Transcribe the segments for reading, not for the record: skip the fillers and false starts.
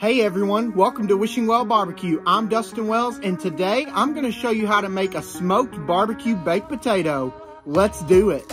Hey everyone, welcome to Wishing Well BBQ. I'm Dustin Wells, and today I'm going to show you how to make a smoked barbecue baked potato. Let's do it.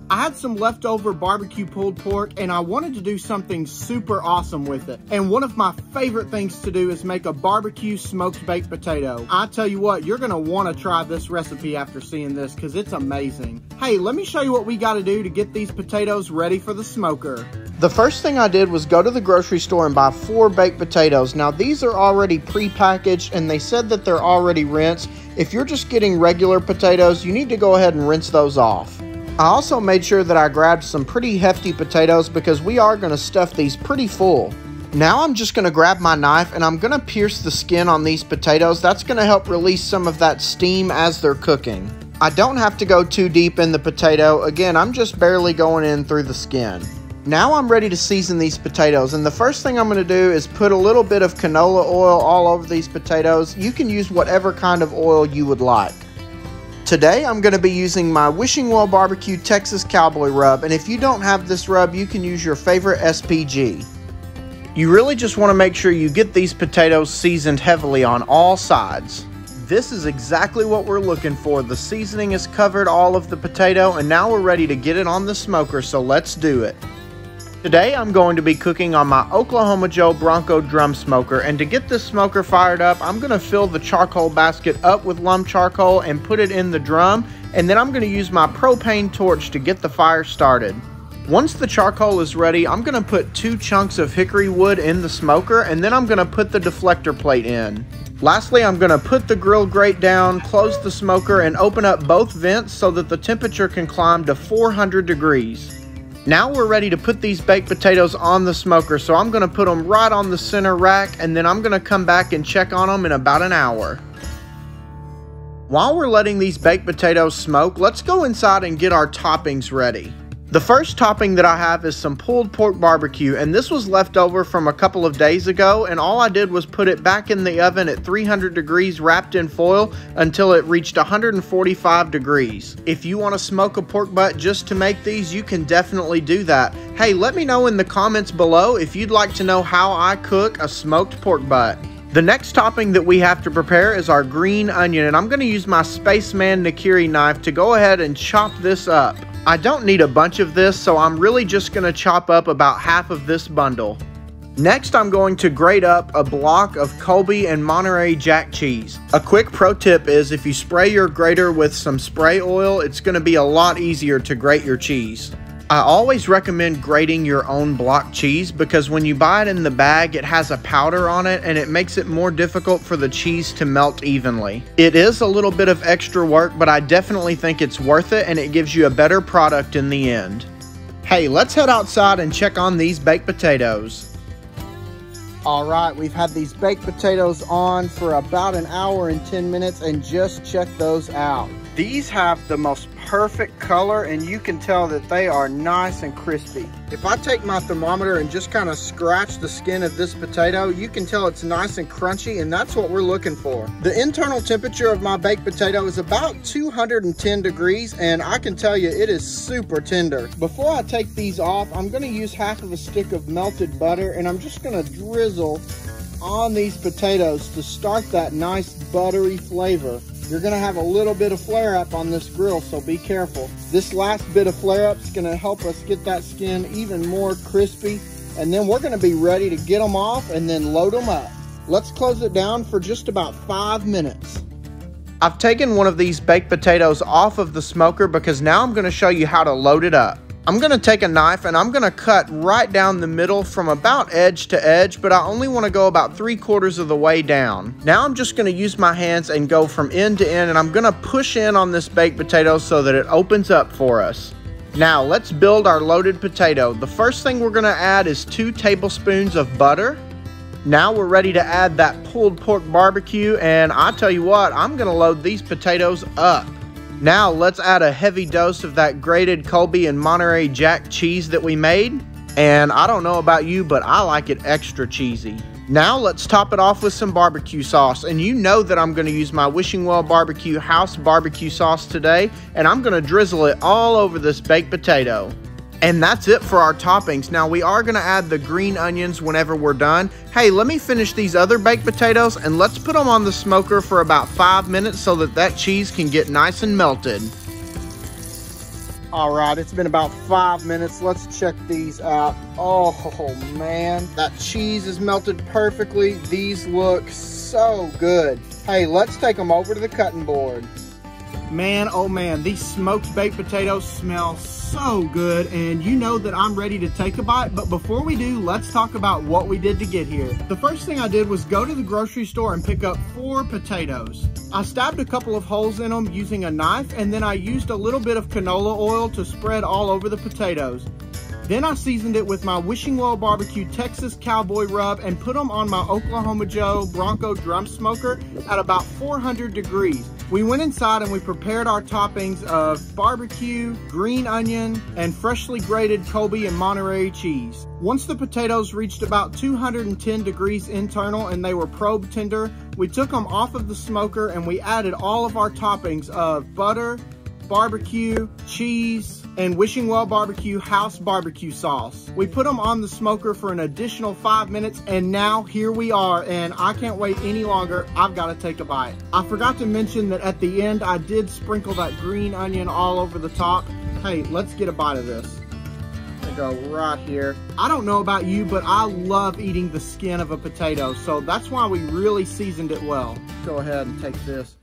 I had some leftover barbecue pulled pork and I wanted to do something super awesome with it. And one of my favorite things to do is make a barbecue smoked baked potato. I tell you what, you're gonna wanna try this recipe after seeing this because it's amazing. Hey, let me show you what we gotta do to get these potatoes ready for the smoker. The first thing I did was go to the grocery store and buy 4 baked potatoes. Now these are already pre-packaged and they said that they're already rinsed. If you're just getting regular potatoes, you need to go ahead and rinse those off. I also made sure that I grabbed some pretty hefty potatoes because we are going to stuff these pretty full. Now I'm just going to grab my knife and I'm going to pierce the skin on these potatoes. That's going to help release some of that steam as they're cooking. I don't have to go too deep in the potato. Again, I'm just barely going in through the skin. Now I'm ready to season these potatoes, and the first thing I'm going to do is put a little bit of canola oil all over these potatoes. You can use whatever kind of oil you would like. Today I'm going to be using my Wishing Well BBQ Texas Cowboy rub, and if you don't have this rub, you can use your favorite SPG. You really just want to make sure you get these potatoes seasoned heavily on all sides. This is exactly what we're looking for. The seasoning has covered all of the potato, and now we're ready to get it on the smoker, so let's do it. Today I'm going to be cooking on my Oklahoma Joe Bronco drum smoker, and to get this smoker fired up, I'm going to fill the charcoal basket up with lump charcoal and put it in the drum, and then I'm going to use my propane torch to get the fire started. Once the charcoal is ready, I'm going to put 2 chunks of hickory wood in the smoker, and then I'm going to put the deflector plate in. Lastly, I'm going to put the grill grate down, close the smoker, and open up both vents so that the temperature can climb to 400 degrees. Now we're ready to put these baked potatoes on the smoker, so I'm going to put them right on the center rack, and then I'm going to come back and check on them in about an hour. While we're letting these baked potatoes smoke, let's go inside and get our toppings ready. The first topping that I have is some pulled pork barbecue, and this was left over from a couple of days ago, and all I did was put it back in the oven at 300 degrees wrapped in foil until it reached 145 degrees. If you want to smoke a pork butt just to make these, you can definitely do that. Hey, let me know in the comments below if you'd like to know how I cook a smoked pork butt. The next topping that we have to prepare is our green onion, and I'm going to use my Spaceman Nakiri knife to go ahead and chop this up. I don't need a bunch of this, so I'm really just going to chop up about half of this bundle. Next, I'm going to grate up a block of Colby and Monterey Jack cheese. A quick pro tip is if you spray your grater with some spray oil, it's going to be a lot easier to grate your cheese. I always recommend grating your own block cheese because when you buy it in the bag, it has a powder on it and it makes it more difficult for the cheese to melt evenly. It is a little bit of extra work, but I definitely think it's worth it and it gives you a better product in the end. Hey, let's head outside and check on these baked potatoes. Alright, we've had these baked potatoes on for about an hour and 10 minutes and just check those out. These have the most perfect color and you can tell that they are nice and crispy. If I take my thermometer and just kind of scratch the skin of this potato, you can tell it's nice and crunchy, and that's what we're looking for. The internal temperature of my baked potato is about 210 degrees and I can tell you it is super tender. Before I take these off, I'm going to use half of a stick of melted butter and I'm just going to drizzle on these potatoes to start that nice buttery flavor. You're going to have a little bit of flare up on this grill, so be careful. This last bit of flare up is going to help us get that skin even more crispy, and then we're going to be ready to get them off and then load them up. Let's close it down for just about 5 minutes. I've taken one of these baked potatoes off of the smoker because now I'm going to show you how to load it up. I'm going to take a knife and I'm going to cut right down the middle from about edge to edge, but I only want to go about 3/4 of the way down. Now I'm just going to use my hands and go from end to end, and I'm going to push in on this baked potato so that it opens up for us. Now let's build our loaded potato. The first thing we're going to add is 2 tablespoons of butter. Now we're ready to add that pulled pork barbecue, and I tell you what, I'm going to load these potatoes up. Now let's add a heavy dose of that grated Colby and Monterey Jack cheese that we made. And I don't know about you, but I like it extra cheesy. Now let's top it off with some barbecue sauce. And you know that I'm going to use my Wishing Well BBQ house barbecue sauce today, and I'm going to drizzle it all over this baked potato. And that's it for our toppings. Now we are going to add the green onions whenever we're done. Hey, let me finish these other baked potatoes and let's put them on the smoker for about 5 minutes so that cheese can get nice and melted. All right, it's been about 5 minutes. Let's check these out. Oh man, that cheese is melted perfectly. These look so good. Hey, let's take them over to the cutting board. Man, oh man, these smoked baked potatoes smell so good, and you know that I'm ready to take a bite. But before we do, let's talk about what we did to get here. The first thing I did was go to the grocery store and pick up 4 potatoes. I stabbed a couple of holes in them using a knife, and then I used a little bit of canola oil to spread all over the potatoes. Then I seasoned it with my Wishing Well BBQ Texas Cowboy rub and put them on my Oklahoma Joe Bronco drum smoker at about 400 degrees. We went inside and we prepared our toppings of barbecue, green onion, and freshly grated Colby and Monterey cheese. Once the potatoes reached about 210 degrees internal and they were probe tender, we took them off of the smoker and we added all of our toppings of butter, barbecue, cheese, and Wishing Well BBQ house barbecue sauce. We put them on the smoker for an additional 5 minutes, and now here we are, and I can't wait any longer. I've got to take a bite. I forgot to mention that at the end I did sprinkle that green onion all over the top. Hey, let's get a bite of this. I go right here. I don't know about you, but I love eating the skin of a potato, so that's why we really seasoned it well. Go ahead and take this.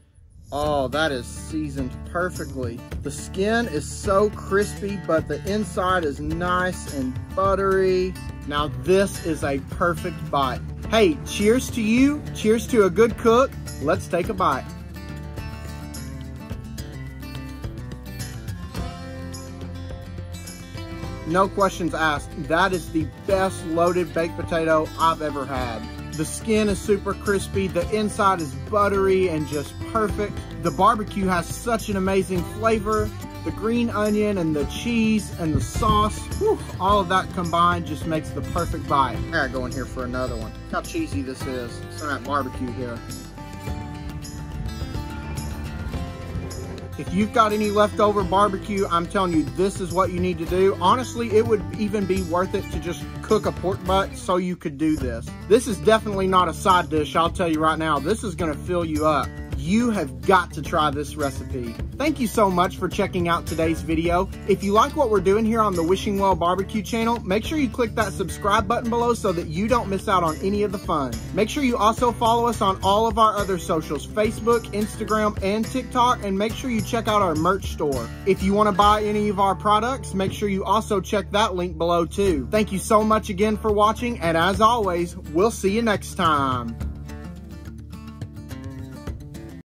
Oh, that is seasoned perfectly. The skin is so crispy, but the inside is nice and buttery. Now this is a perfect bite. Hey, cheers to you. Cheers to a good cook. Let's take a bite. No questions asked. That is the best loaded baked potato I've ever had. The skin is super crispy, the inside is buttery and just perfect. The barbecue has such an amazing flavor. The green onion and the cheese and the sauce, whew, all of that combined just makes the perfect bite. I gotta go in here for another one. Look how cheesy this is. Some of that barbecue here. If you've got any leftover barbecue, I'm telling you, this is what you need to do. Honestly, it would even be worth it to just cook a pork butt so you could do this. This is definitely not a side dish, I'll tell you right now. This is gonna fill you up. You have got to try this recipe. Thank you so much for checking out today's video. If you like what we're doing here on the Wishing Well BBQ channel, make sure you click that subscribe button below so that you don't miss out on any of the fun. Make sure you also follow us on all of our other socials, Facebook, Instagram, and TikTok, and make sure you check out our merch store. If you want to buy any of our products, make sure you also check that link below too. Thank you so much again for watching, and as always, we'll see you next time.